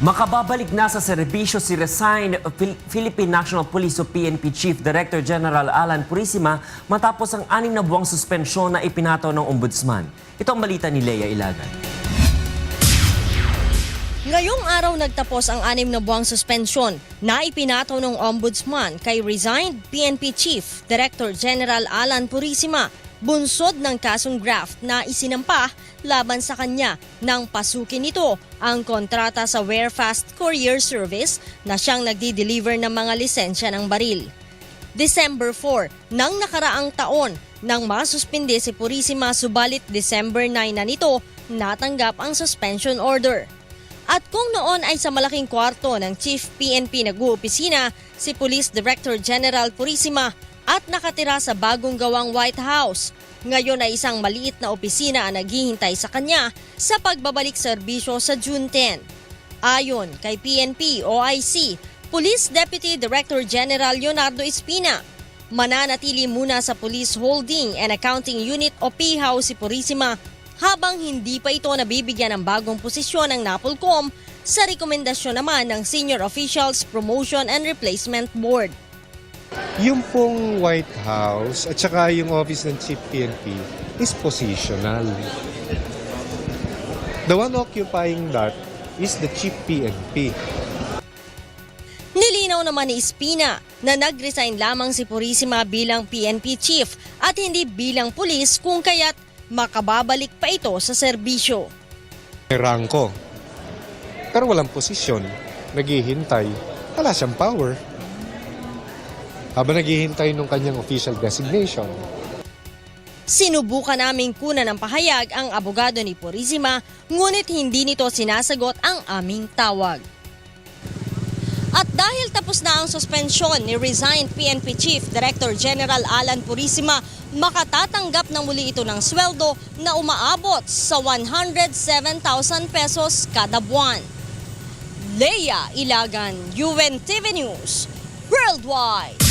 Makababalik na sa serbisyo si resigned Philippine National Police o PNP Chief Director General Alan Purisima matapos ang 6 na buwang suspensyon na ipinataw ng Ombudsman. Ito ang balita ni Lea Ilagan. Ngayong araw nagtapos ang 6 na buwang suspensyon na ipinataw ng Ombudsman kay resigned PNP Chief Director General Alan Purisima, bunsod ng kasong graft na isinampa laban sa kanya nang pasukin nito ang kontrata sa Warefast Courier Service na siyang nagdi-deliver ng mga lisensya ng baril. December 4 ng nakaraang taon nang masuspinde si Purisima, subalit December 9 na nito natanggap ang suspension order. At kung noon ay sa malaking kwarto ng Chief PNP nag-uopisina si Police Director General Purisima at nakatira sa bagong gawang White House, ngayon ay isang maliit na opisina ang naghihintay sa kanya sa pagbabalik serbisyo sa June 10. Ayon kay PNP OIC, Police Deputy Director General Leonardo Espina, mananatili muna sa Police Holding and Accounting Unit o PHAU si Purisima habang hindi pa ito nabibigyan ng bagong posisyon ng NAPOLCOM sa rekomendasyon naman ng Senior Officials Promotion and Replacement Board. Yung pong White House at saka yung office ng Chief PNP is positional. The one occupying that is the Chief PNP. Nilinaw naman ni Espina na nag-resign lamang si Purisima bilang PNP Chief at hindi bilang pulis kung kaya't makababalik pa ito sa serbisyo. May rangko, pero walang posisyon, naghihintay, wala siyang power. Habang naghihintay ng kanyang official designation. Sinubukan naming kunan ng pahayag ang abogado ni Purisima, ngunit hindi nito sinasagot ang aming tawag. At dahil tapos na ang suspensyon ni resigned PNP Chief Director General Alan Purisima, makatatanggap na muli ito ng sweldo na umaabot sa 107,000 pesos kada buwan. Lea Ilagan, UNTV News, Worldwide.